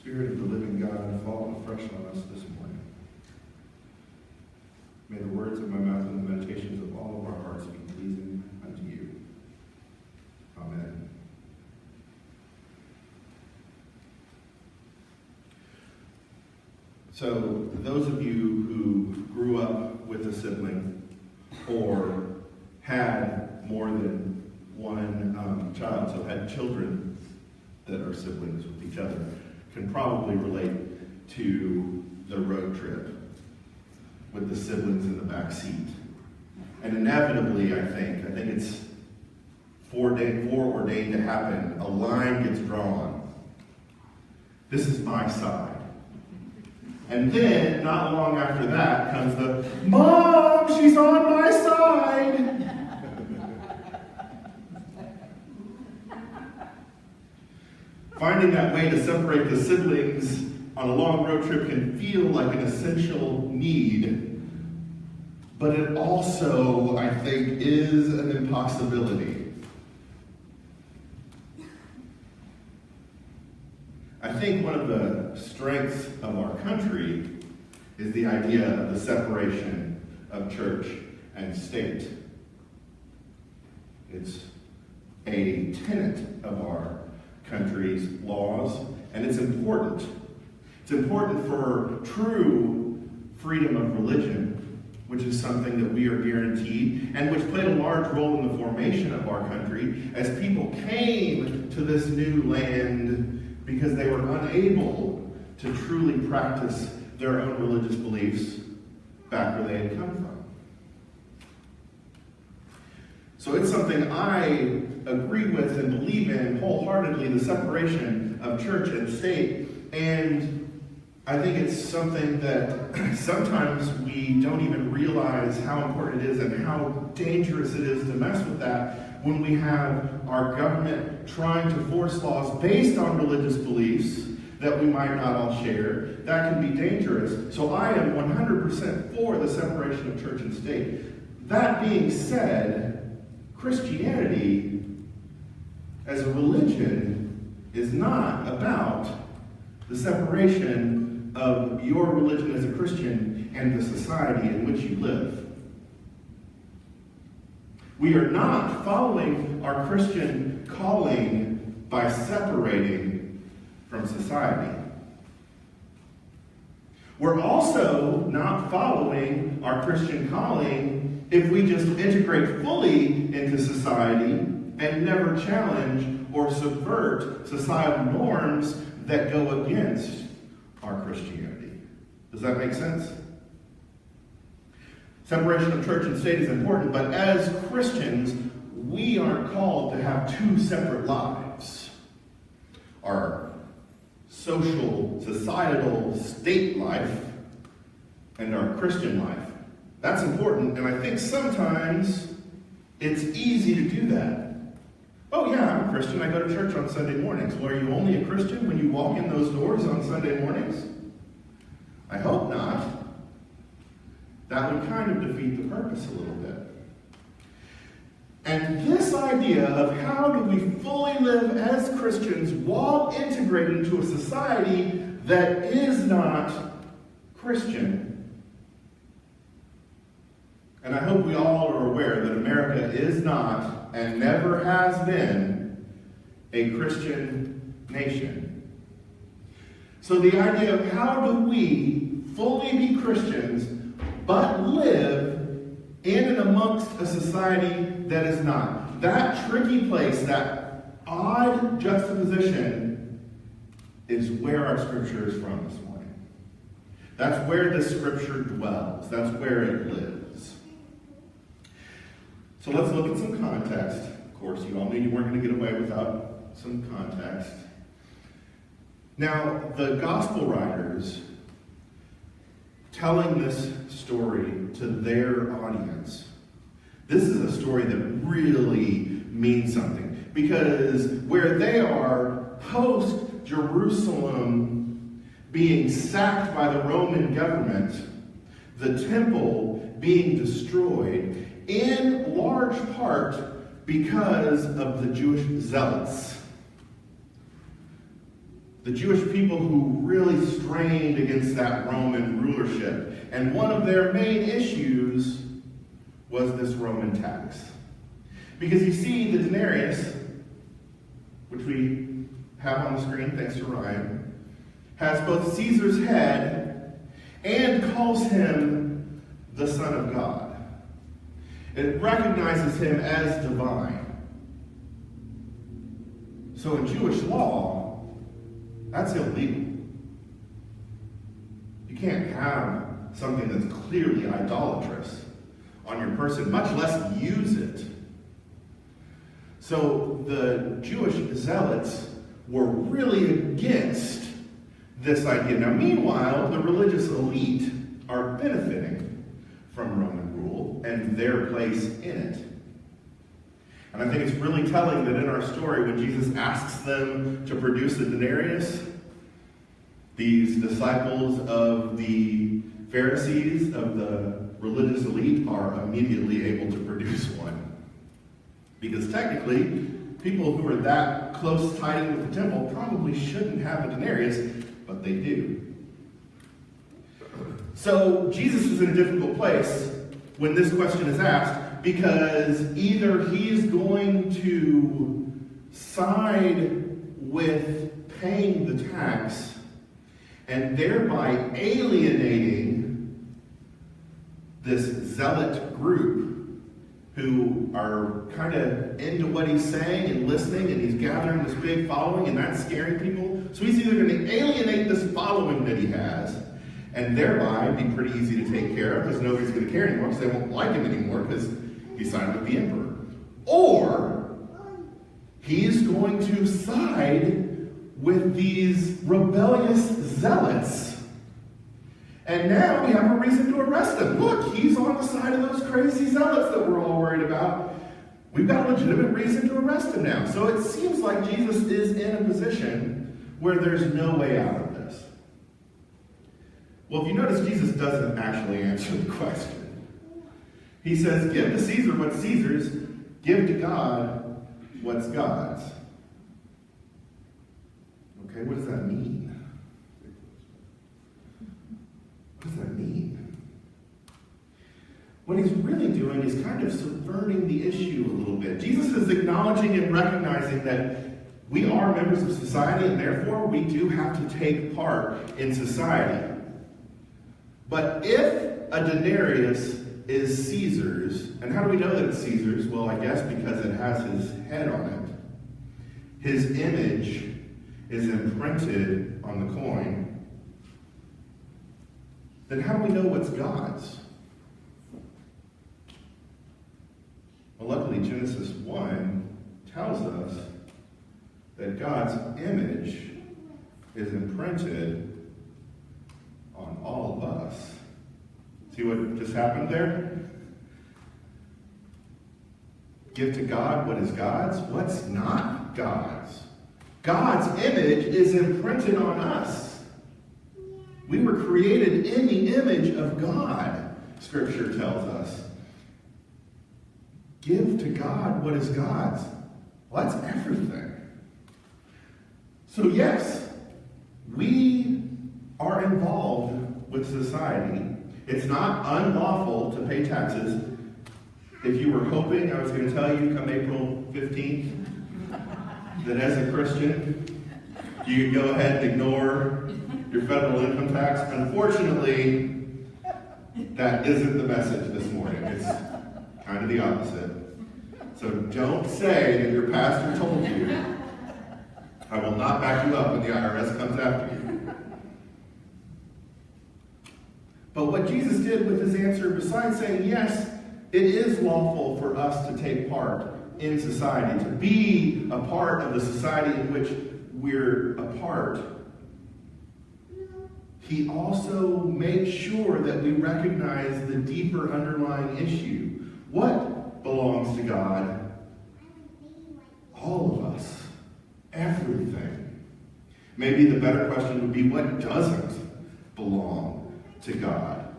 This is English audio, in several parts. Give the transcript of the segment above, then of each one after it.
Spirit of the living God, fall afresh on us this morning. May the words of my mouth and the meditations of all of our hearts be pleasing unto you. Amen. So, those of you who grew up with a sibling or had more than one child, so had children that are siblings with each other, can probably relate to the road trip with the siblings in the back seat. And inevitably, I think it's foreordained to happen, a line gets drawn. This is my side. And then, not long after that, comes the, Mom, she's on my side! Finding that way to separate the siblings on a long road trip can feel like an essential need, but it also, I think, is an impossibility. I think one of the strengths of our country is the idea of the separation of church and state. It's a tenet of our country's laws, and it's important. It's important for true freedom of religion, which is something that we are guaranteed, and which played a large role in the formation of our country as people came to this new land because they were unable to truly practice their own religious beliefs back where they had come from. So it's something I agree with and believe in wholeheartedly, the separation of church and state. And I think it's something that sometimes we don't even realize how important it is and how dangerous it is to mess with that when we have our government trying to force laws based on religious beliefs that we might not all share. That can be dangerous. So I am 100% for the separation of church and state. That being said, Christianity as a religion is not about the separation of your religion as a Christian and the society in which you live. We are not following our Christian calling by separating from society. We're also not following our Christian calling if we just integrate fully into society and never challenge or subvert societal norms that go against our Christianity. Does that make sense? Separation of church and state is important, but as Christians, we aren't called to have two separate lives. Our social, societal, state life and our Christian life. That's important, and I think sometimes it's easy to do that. Oh yeah, I'm a Christian, I go to church on Sunday mornings. Well, are you only a Christian when you walk in those doors on Sunday mornings? I hope not. That would kind of defeat the purpose a little bit. And this idea of how do we fully live as Christians while integrated into a society that is not Christian. And I hope we all are aware that America is not and never has been a Christian nation. So the idea of how do we fully be Christians but live in and amongst a society that is not. That tricky place, that odd juxtaposition is where our scripture is from this morning. That's where this scripture dwells. That's where it lives. So let's look at some context. Of course, you all knew you weren't going to get away without some context. Now, the gospel writers telling this story to their audience, this is a story that really means something. Because where they are post-Jerusalem being sacked by the Roman government, the temple being destroyed, in large part because of the Jewish zealots. the Jewish people who really strained against that Roman rulership. And one of their main issues was this Roman tax. Because you see, the denarius, which we have on the screen, thanks to Ryan, has both Caesar's head and calls him the Son of God. It recognizes him as divine. So in Jewish law, that's illegal. You can't have something that's clearly idolatrous on your person, much less use it. So the Jewish zealots were really against this idea. Now, meanwhile, the religious elite are benefiting from Roman rule and their place in it. And I think it's really telling that in our story, when Jesus asks them to produce a denarius, these disciples of the Pharisees, of the religious elite, are immediately able to produce one. Because technically, people who are that close tied in with the temple probably shouldn't have a denarius, but they do. So Jesus is in a difficult place when this question is asked, because either he's going to side with paying the tax and thereby alienating this zealot group who are kind of into what he's saying and listening, and he's gathering this big following, and that's scaring people. So he's either going to alienate this following that he has, and thereby be pretty easy to take care of because nobody's going to care anymore because they won't like him anymore because he sided with the emperor. Or he's going to side with these rebellious zealots. And now we have a reason to arrest him. Look, he's on the side of those crazy zealots that we're all worried about. We've got a legitimate reason to arrest him now. So it seems like Jesus is in a position where there's no way out of this. Well, if you notice, Jesus doesn't actually answer the question. He says, give to Caesar what's Caesar's, give to God what's God's. Okay, what does that mean? What does that mean? What he's really doing is kind of subverting the issue a little bit. Jesus is acknowledging and recognizing that we are members of society, and therefore we do have to take part in society. But if a denarius is Caesar's, and how do we know that it's Caesar's? Well, I guess because it has his head on it. His image is imprinted on the coin. Then how do we know what's God's? Well, luckily Genesis 1 tells us that God's image is imprinted on all of us. See what just happened there? Give to God what is God's. What's not God's? God's image is imprinted on us. We were created in the image of God, Scripture tells us. Give to God what is God's. Well, that's everything. So yes, we are involved with society. It's not unlawful to pay taxes. If you were hoping I was going to tell you come April 15th that as a Christian you could go ahead and ignore your federal income tax, unfortunately that isn't the message this morning. It's kind of the opposite. So don't say that your pastor told you. I will not back you up when the IRS comes after you. But what Jesus did with his answer, besides saying, yes, it is lawful for us to take part in society, to be a part of the society in which we're a part, he also makes sure that we recognize the deeper underlying issue. What belongs to God? All of us. Everything. Maybe the better question would be, what doesn't belong to God?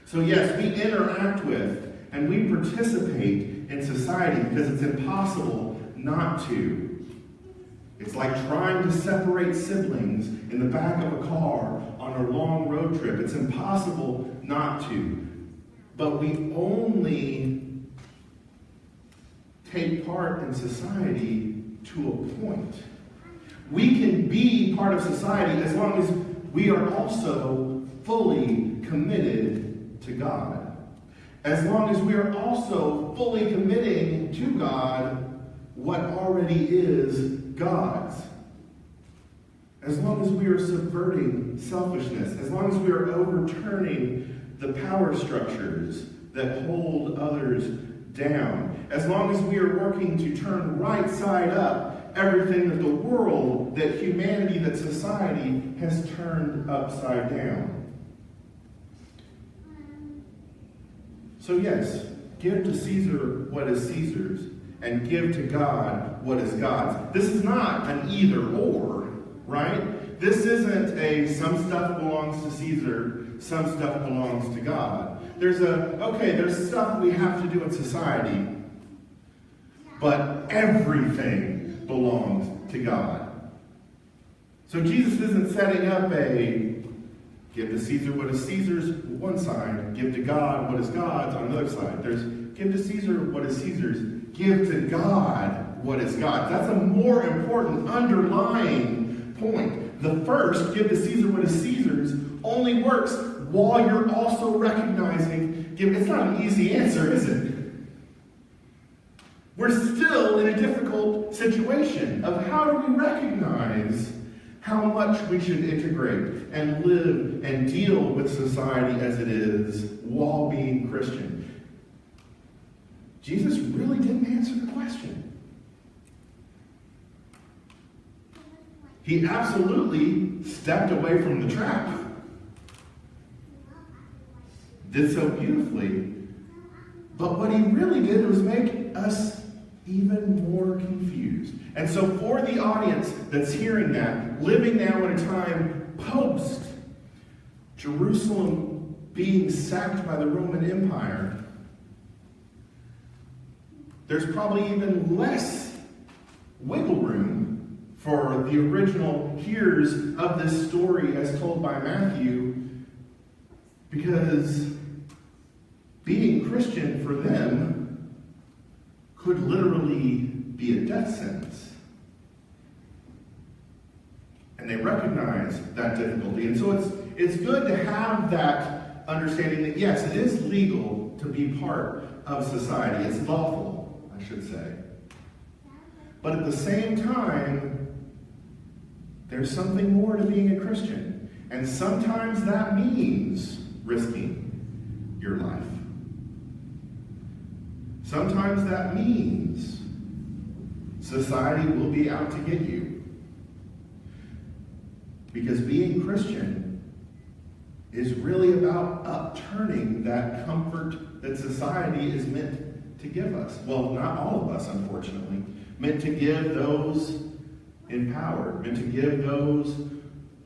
So yes, we interact with and we participate in society because it's impossible not to. It's like trying to separate siblings in the back of a car on a long road trip. It's impossible not to. But we only take part in society to a point. We can be part of society as long as we are also fully committed to God. As long as we are also fully committing to God what already is God's. As long as we are subverting selfishness, as long as we are overturning the power structures that hold others down, as long as we are working to turn right side up everything that the world, that humanity, that society has turned upside down. So yes, give to Caesar what is Caesar's, and give to God what is God's. This is not an either or, right? This isn't a some stuff belongs to Caesar, some stuff belongs to God. There's stuff we have to do in society, but everything belongs to God. So Jesus isn't setting up a give to Caesar what is Caesar's one side, give to God what is God's on the other side. There's give to Caesar what is Caesar's, give to God what is God's. That's a more important underlying point. The first, give to Caesar what is Caesar's, only works while you're also recognizing, it's not an easy answer, is it? We're still in a difficult situation of how do we recognize how much we should integrate and live and deal with society as it is while being Christian. Jesus really didn't answer the question. He absolutely stepped away from the trap. Did so beautifully. But what he really did was make us even more confused. And so for the audience that's hearing that, living now in a time post Jerusalem being sacked by the Roman Empire, there's probably even less wiggle room for the original hearers of this story as told by Matthew, because being Christian for them could literally be a death sentence. And they recognize that difficulty. And so it's good to have that understanding that yes, it is legal to be part of society. It's lawful, I should say. But at the same time, there's something more to being a Christian. And sometimes that means risking your life. Sometimes that means society will be out to get you. Because being Christian is really about upturning that comfort that society is meant to give us. Well, not all of us, unfortunately. Meant to give those in power. Meant to give those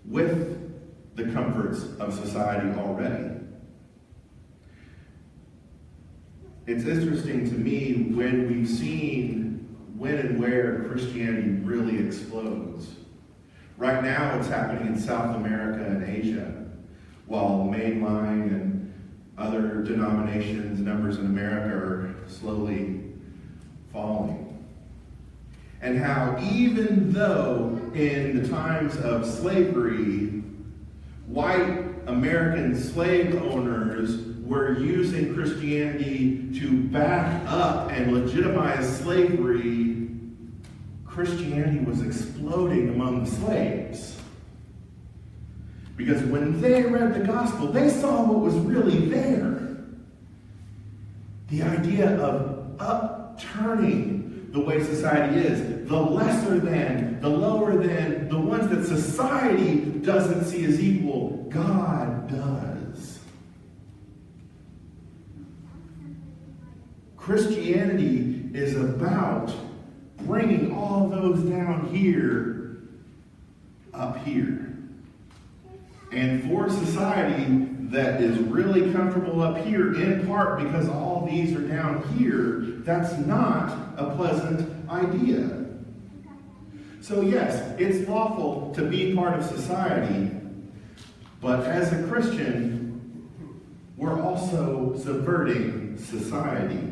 with the comforts of society already. It's interesting to me when we've seen when and where Christianity really explodes. Right now it's happening in South America and Asia, while mainline and other denominations, numbers in America are slowly falling. And how even though in the times of slavery, white American slave owners were using Christianity to back up and legitimize slavery, Christianity was exploding among the slaves. Because when they read the gospel, they saw what was really there. The idea of upturning the way society is, the lesser than, the lower than, the ones that society doesn't see as equal, God does. Christianity is about bringing all those down here up here. And for society that is really comfortable up here, in part because all these are down here, that's not a pleasant idea. So yes, it's lawful to be part of society, but as a Christian, we're also subverting society.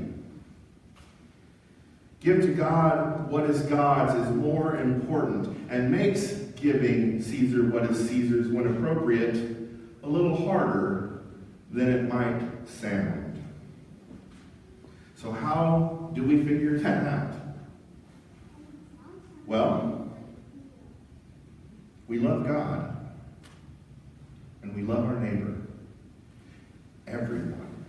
Give to God what is God's is more important, and makes giving Caesar what is Caesar's when appropriate a little harder than it might sound. So how do we figure that out? Well, we love God, and we love our neighbor, everyone.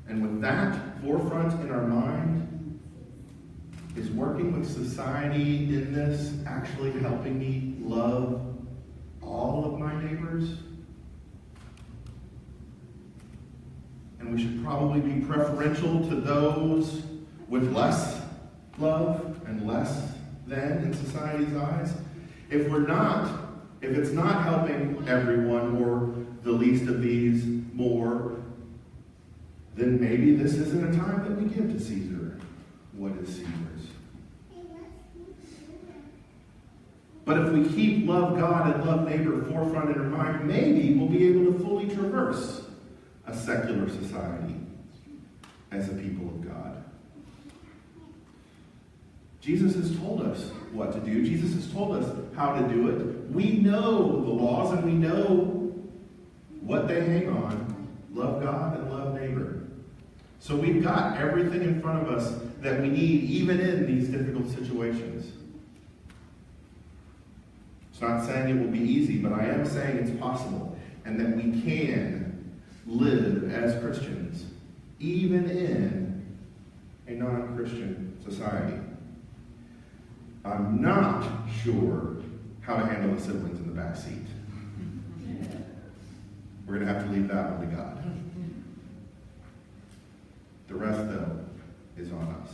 And with that forefront in our mind, is working with society in this actually helping me love all of my neighbors? And we should probably be preferential to those with less love and less than in society's eyes. If it's not helping everyone or the least of these more, then maybe this isn't a time that we give to Caesar what is Caesar's. But if we keep love God and love neighbor forefront in our mind, maybe we'll be able to fully traverse a secular society as a people of God. Jesus has told us what to do. Jesus has told us how to do it. We know the laws and we know what they hang on. Love God and love neighbor. So we've got everything in front of us that we need, even in these difficult situations. It's not saying it will be easy, but I am saying it's possible, and that we can live as Christians, even in a non-Christian society. I'm not sure how to handle the siblings in the back seat. We're going to have to leave that one to God. The rest, though, is on us.